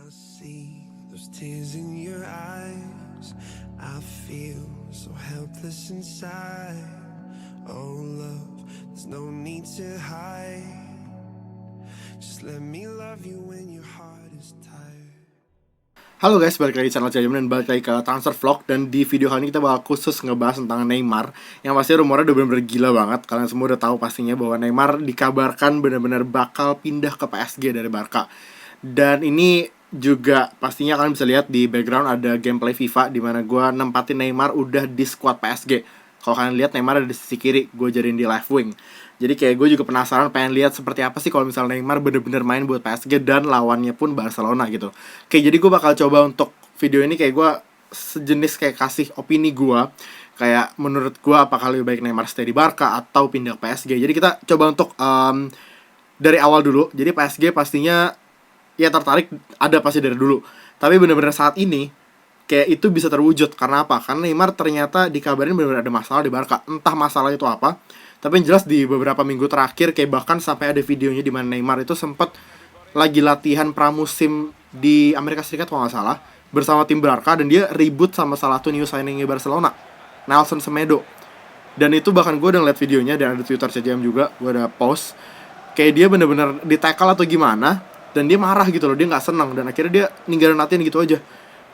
I see those tears in your eyes. I feel so helpless inside. Oh, love, there's no need to hide. Just let me love you when your heart is tired. Halo guys, balik lagi di channel Jajaman dan balik lagi ke Transfer Vlog. Dan di video kali ini kita bakal khusus ngebahas tentang Neymar. Yang pasti rumornya udah bener-bener gila banget. Kalian semua udah tahu pastinya bahwa Neymar dikabarkan bener-bener bakal pindah ke PSG dari Barca. Dan ini juga pastinya kalian bisa lihat di background ada gameplay FIFA di mana gue nempatin Neymar udah di squad PSG. Kalau kalian lihat Neymar ada di sisi kiri, gue jadiin di left wing. Jadi kayak gue juga penasaran pengen lihat seperti apa sih kalau misalnya Neymar bener-bener main buat PSG dan lawannya pun Barcelona gitu. Oke, jadi gue bakal coba untuk video ini kayak gue sejenis kayak kasih opini gue. Kayak menurut gue apakah lebih baik Neymar stay di Barca atau pindah ke PSG. Jadi kita coba untuk dari awal dulu. Jadi PSG pastinya ya tertarik ada pasti dari dulu. Tapi bener-bener saat ini kayak itu bisa terwujud. Karena apa? Karena Neymar ternyata dikabarin bener-bener ada masalah di Barca. Entah masalah itu apa, tapi yang jelas di beberapa minggu terakhir kayak bahkan sampai ada videonya di mana Neymar itu sempat lagi latihan pramusim di Amerika Serikat kalau nggak salah bersama tim Barca, dan dia ribut sama salah satu new signingnya Barcelona, Nelson Semedo. Dan itu bahkan gue udah ngeliat videonya dan ada Twitter CJM juga, gue ada post kayak dia bener-bener di tackle atau gimana, dan dia marah gitu loh, dia nggak senang, dan akhirnya dia ninggalin latihan gitu aja.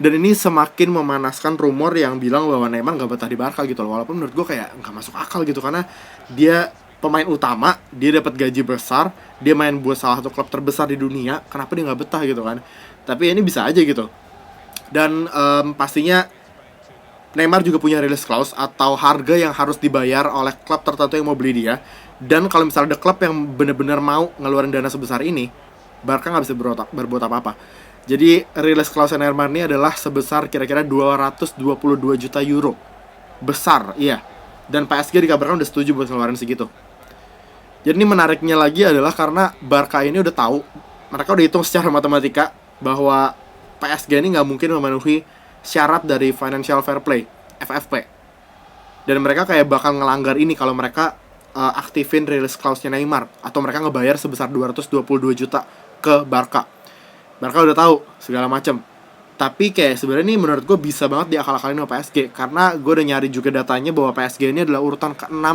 Dan ini semakin memanaskan rumor yang bilang bahwa Neymar nggak betah di Barca gitu loh. Walaupun menurut gue kayak nggak masuk akal gitu, karena dia pemain utama, dia dapat gaji besar, dia main buat salah satu klub terbesar di dunia, kenapa dia nggak betah gitu kan? Tapi ini bisa aja gitu. Dan pastinya Neymar juga punya release clause atau harga yang harus dibayar oleh klub tertentu yang mau beli dia. Dan kalau misalnya ada klub yang benar-benar mau ngeluarin dana sebesar ini, Barca nggak bisa berbuat apa-apa. Jadi release clause Neymar ini adalah sebesar kira-kira 222 juta euro. Besar, iya. Dan PSG dikabarkan udah setuju buat ngeluarin segitu. Jadi ini menariknya lagi adalah karena Barca ini udah tahu, mereka udah hitung secara matematika bahwa PSG ini nggak mungkin memenuhi syarat dari Financial Fair Play, FFP. Dan mereka kayak bakal ngelanggar ini kalau mereka aktifin release clause-nya Neymar, atau mereka ngebayar sebesar 222 juta ke Barca. Barca udah tahu segala macam. Tapi kayak sebenarnya ini menurut gue bisa banget diakal-akalin sama PSG, karena gue udah nyari juga datanya bahwa PSG ini adalah urutan ke-6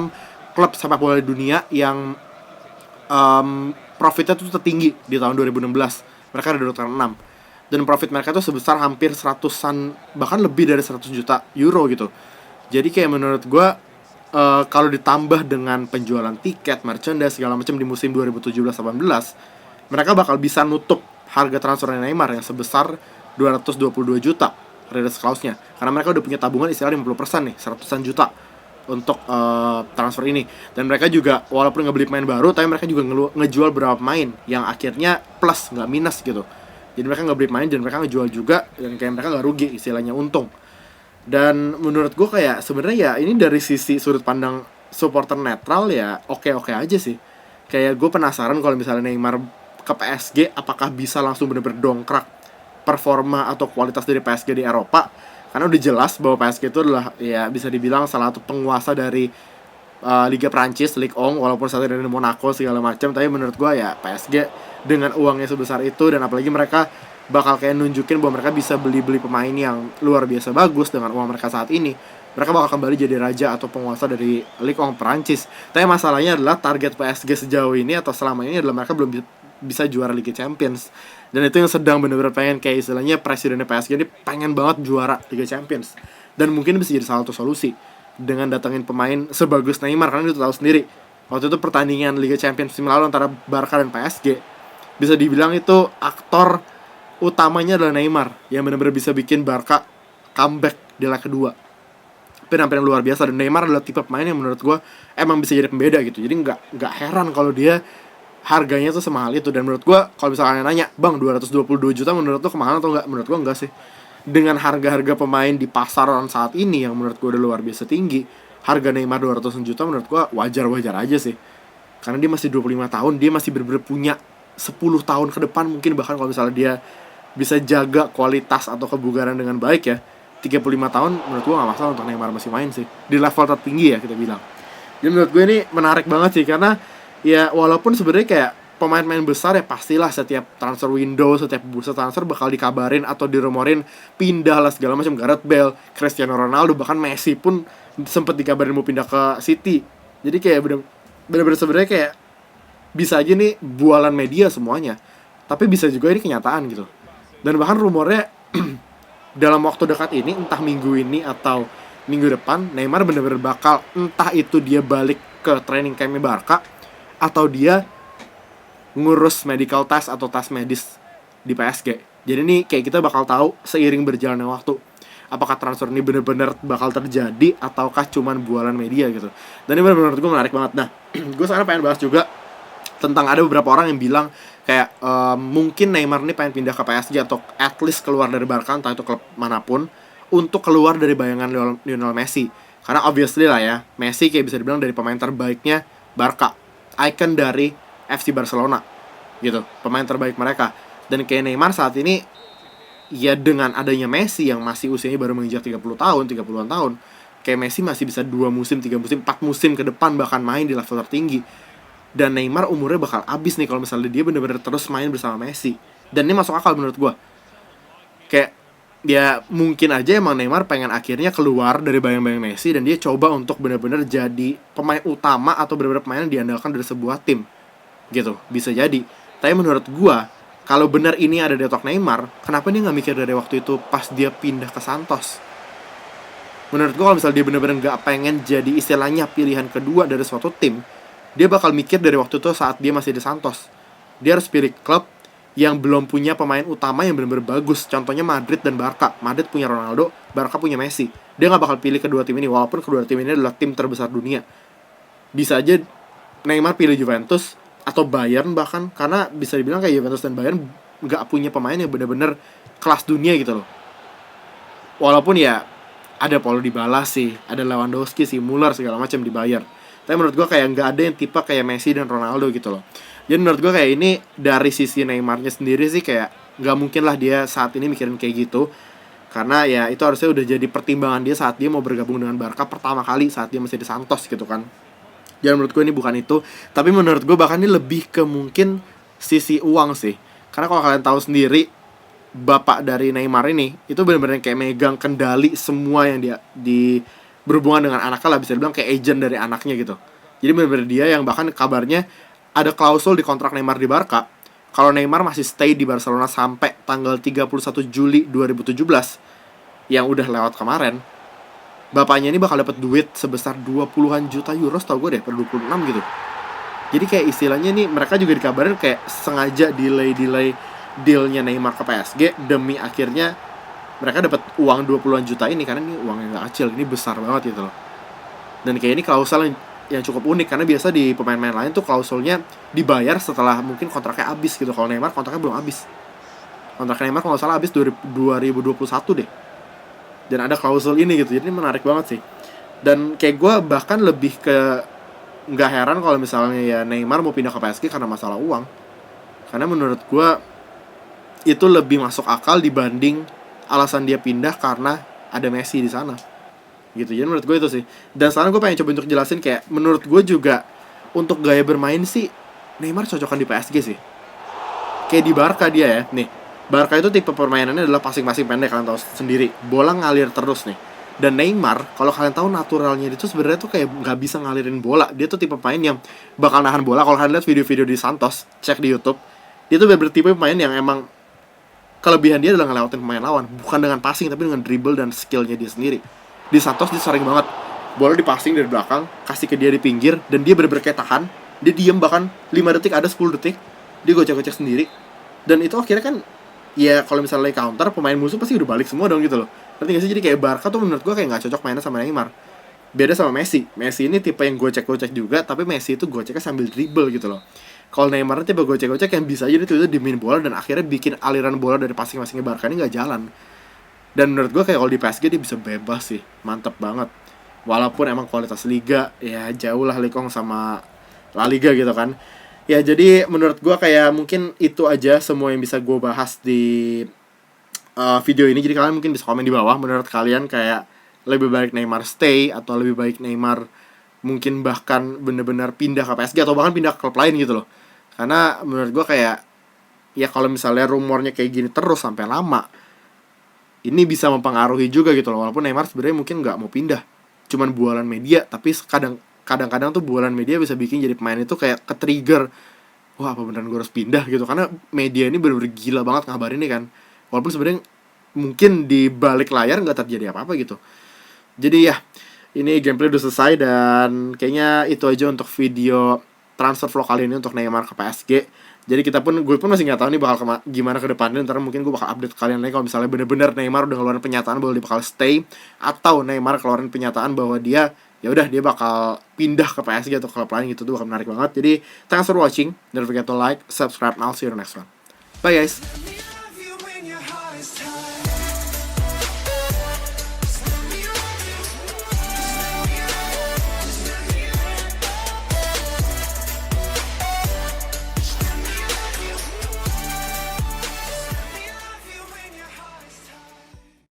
klub sepak bola di dunia yang profitnya tuh tertinggi di tahun 2016. Mereka ada di urutan 6. Dan profit mereka tuh sebesar hampir 100-an, bahkan lebih dari 100 juta euro gitu. Jadi kayak menurut gue kalau ditambah dengan penjualan tiket, merchandise segala macam di musim 2017-18, mereka bakal bisa nutup harga transfer Neymar yang sebesar 222 juta release clause-nya. Karena mereka udah punya tabungan istilah 50% nih, 100-an juta untuk transfer ini. Dan mereka juga walaupun nggak beli pemain baru, tapi mereka juga ngejual beberapa pemain yang akhirnya plus, nggak minus gitu. Jadi mereka nggak beli pemain dan mereka ngejual juga, dan kayak mereka nggak rugi, istilahnya untung. Dan menurut gue kayak sebenarnya ya ini dari sisi sudut pandang supporter netral ya oke-oke aja sih. Kayak gue penasaran kalau misalnya Neymar ke PSG, apakah bisa langsung bener-bener dongkrak performa atau kualitas dari PSG di Eropa. Karena udah jelas bahwa PSG itu adalah ya bisa dibilang salah satu penguasa dari Liga Prancis, Ligue 1, walaupun saat ini Monaco segala macam. Tapi menurut gue ya PSG dengan uangnya sebesar itu, dan apalagi mereka bakal kayak nunjukin bahwa mereka bisa beli-beli pemain yang luar biasa bagus dengan uang mereka saat ini, mereka bakal kembali jadi raja atau penguasa dari Ligue 1 Prancis. Tapi masalahnya adalah target PSG sejauh ini atau selama ini adalah mereka belum bisa juara Liga Champions. Dan itu yang sedang bener-bener pengen, kayak istilahnya presidennya PSG ini pengen banget juara Liga Champions. Dan mungkin bisa jadi salah satu solusi dengan datangin pemain sebagus Neymar. Karena itu tahu sendiri, waktu itu pertandingan Liga Champions musim lalu antara Barca dan PSG, bisa dibilang itu aktor utamanya adalah Neymar yang benar-benar bisa bikin Barca comeback di leg kedua. Penampilan luar biasa, dan Neymar adalah tipe pemain yang menurut gue emang bisa jadi pembeda gitu. Jadi nggak heran kalau dia harganya tuh semahal itu. Dan menurut gue kalau misalnya nanya, bang 222 juta menurut lo kemahalan atau enggak? Menurut gue enggak sih. Dengan harga-harga pemain di pasaran saat ini yang menurut gue udah luar biasa tinggi, harga Neymar 200 juta menurut gue wajar-wajar aja sih. Karena dia masih 25 tahun, dia masih bener-bener punya 10 tahun ke depan mungkin, bahkan kalau misalnya dia bisa jaga kualitas atau kebugaran dengan baik ya, 35 tahun menurut gue gak masalah untuk Neymar masih main sih di level tertinggi ya kita bilang. Jadi menurut gue ini menarik banget sih, karena ya walaupun sebenarnya kayak pemain-pemain besar ya pastilah setiap transfer window, setiap bursa transfer bakal dikabarin atau dirumorin pindah lah segala macam. Gareth Bale, Cristiano Ronaldo, bahkan Messi pun sempet dikabarin mau pindah ke City. Jadi kayak bener-bener sebenarnya kayak bisa aja nih bualan media semuanya, tapi bisa juga ini kenyataan gitu. Dan bahkan rumornya dalam waktu dekat ini, entah minggu ini atau minggu depan, Neymar bener-bener bakal, entah itu dia balik ke training campnya Barca atau dia ngurus medical test atau tes medis di PSG. Jadi nih kayak kita bakal tahu seiring berjalannya waktu apakah transfer ini bener-bener bakal terjadi ataukah cuman bualan media gitu. Dan ini bener-bener gue menarik banget. Nah, gue sekarang pengen bahas juga tentang ada beberapa orang yang bilang kayak mungkin Neymar ini pengen pindah ke PSG atau at least keluar dari Barca, entah itu klub manapun, untuk keluar dari bayangan Lionel Messi. Karena obviously lah ya, Messi kayak bisa dibilang dari pemain terbaiknya Barca, icon dari FC Barcelona gitu, pemain terbaik mereka. Dan kayak Neymar saat ini ya dengan adanya Messi yang masih usianya baru menginjak 30-an tahun, kayak Messi masih bisa 2 musim, 3 musim, 4 musim ke depan bahkan main di level tertinggi. Dan Neymar umurnya bakal habis nih kalau misalnya dia bener-bener terus main bersama Messi. Dan ini masuk akal menurut gue. Kayak ya mungkin aja emang Neymar pengen akhirnya keluar dari bayang-bayang Messi dan dia coba untuk bener-bener jadi pemain utama atau bener-bener pemain yang diandalkan dari sebuah tim gitu, bisa jadi. Tapi menurut gua kalau benar ini ada di otak Neymar, kenapa dia nggak mikir dari waktu itu pas dia pindah ke Santos? Menurut gua kalau misalnya dia benar-benar nggak pengen jadi istilahnya pilihan kedua dari suatu tim, dia bakal mikir dari waktu itu saat dia masih di Santos. Dia harus pilih klub yang belum punya pemain utama yang benar-benar bagus. Contohnya Madrid dan Barca. Madrid punya Ronaldo, Barca punya Messi. Dia nggak bakal pilih kedua tim ini, walaupun kedua tim ini adalah tim terbesar dunia. Bisa aja Neymar pilih Juventus atau Bayern bahkan, karena bisa dibilang kayak Juventus dan Bayern nggak punya pemain yang benar-benar kelas dunia gitu loh. Walaupun ya ada Paulo Dybala sih, ada Lewandowski sih, Muller segala macam di Bayern. Tapi menurut gue kayak nggak ada yang tipe kayak Messi dan Ronaldo gitu loh. Jadi menurut gue kayak ini dari sisi Neymarnya sendiri sih kayak nggak mungkin lah dia saat ini mikirin kayak gitu. Karena ya itu harusnya udah jadi pertimbangan dia saat dia mau bergabung dengan Barca pertama kali saat dia masih di Santos gitu kan. Dan menurut gue ini bukan itu. Tapi menurut gue bahkan ini lebih ke mungkin sisi uang sih. Karena kalau kalian tahu sendiri, bapak dari Neymar ini itu benar-benar kayak megang kendali semua yang dia berhubungan dengan anaknya lah, bisa dibilang kayak agent dari anaknya gitu. Jadi benar-benar dia yang bahkan kabarnya ada klausul di kontrak Neymar di Barca. Kalau Neymar masih stay di Barcelona sampai tanggal 31 Juli 2017 yang udah lewat kemarin, bapaknya ini bakal dapat duit sebesar 20-an juta euro, tau gue deh, per 26 gitu. Jadi kayak istilahnya nih mereka juga dikabarin kayak sengaja delay dealnya Neymar ke PSG demi akhirnya mereka dapat uang 20-an juta ini, karena ini uang yang gak kecil, ini besar banget gitu loh. Dan kayak ini klausul yang cukup unik, karena biasa di pemain-pemain lain tuh klausulnya dibayar setelah mungkin kontraknya habis gitu. Kalau Neymar kontraknya belum habis. Kontrak Neymar kalau nggak salah habis 2021 deh. Dan ada klausul ini gitu, jadi menarik banget sih. Dan kayak gue bahkan lebih ke nggak heran kalau misalnya ya Neymar mau pindah ke PSG karena masalah uang. Karena menurut gue itu lebih masuk akal dibanding alasan dia pindah karena ada Messi di sana gitu. Jadi menurut gue itu sih. Dan sekarang gue pengen coba untuk jelasin kayak menurut gue juga untuk gaya bermain sih Neymar cocokan di PSG sih. Kayak di Barca dia ya, nih Barca itu tipe permainannya adalah passing-passing pendek, kalian tahu sendiri, bola ngalir terus nih. Dan Neymar, kalau kalian tahu naturalnya dia tuh sebenarnya tuh kayak nggak bisa ngalirin bola. Dia tuh tipe pemain yang bakal nahan bola. Kalau kalian lihat video-video di Santos, cek di YouTube, dia tuh bener-bener tipe pemain yang emang kelebihan dia adalah ngelewatin pemain lawan, bukan dengan passing tapi dengan dribble dan skillnya dia sendiri. Di Santos dia sering banget bola dipassing dari belakang, kasih ke dia di pinggir, dan dia bener-bener kayak tahan. Dia diem bahkan 5 detik, ada 10 detik, dia gocek-gocek sendiri. Dan itu akhirnya kan ya kalau misalnya counter, pemain musuh pasti udah balik semua dong gitu loh. Ngerti gak sih? Jadi kayak Barca tuh menurut gue kayak gak cocok mainnya sama Neymar. Beda sama Messi. Messi ini tipe yang gocek-gocek juga, tapi Messi itu goceknya sambil dribble gitu loh. Kalau Neymar tipe gocek-gocek yang bisa aja dia dimin bola dan akhirnya bikin aliran bola dari passing-passingnya Barca ini gak jalan. Dan menurut gue kayak kalau di PSG dia bisa bebas sih. Mantep banget. Walaupun emang kualitas liga ya jauh lah Likong sama La Liga gitu kan. Ya jadi menurut gue kayak mungkin itu aja semua yang bisa gue bahas di video ini. Jadi kalian mungkin bisa komen di bawah, menurut kalian kayak lebih baik Neymar stay atau lebih baik Neymar mungkin bahkan benar-benar pindah ke PSG atau bahkan pindah ke klub lain gitu loh. Karena menurut gue kayak, ya kalau misalnya rumornya kayak gini terus sampai lama, ini bisa mempengaruhi juga gitu loh. Walaupun Neymar sebenarnya mungkin nggak mau pindah, cuman bualan media. Tapi kadang-kadang tuh bualan media bisa bikin jadi pemain itu kayak ke-trigger, wah apa beneran gue harus pindah gitu. Karena media ini bener-bener gila banget ngabarin ini kan. Walaupun sebenarnya mungkin di balik layar nggak terjadi apa-apa gitu. Jadi ya, ini gameplay udah selesai dan kayaknya itu aja untuk video transfer vlog kali ini untuk Neymar ke PSG. Jadi gue pun masih nggak tahu nih bakal gimana ke depannya. Ntar mungkin gue bakal update kalian lagi kalau misalnya bener-bener Neymar udah ngeluarin pernyataan bahwa dia bakal stay, atau Neymar keluarin pernyataan bahwa dia ya udah dia bakal pindah ke PSG atau klub lain gitu. Tuh bakal menarik banget. Jadi thanks for watching, don't forget to like, subscribe, and I'll see you in the next one. Bye guys.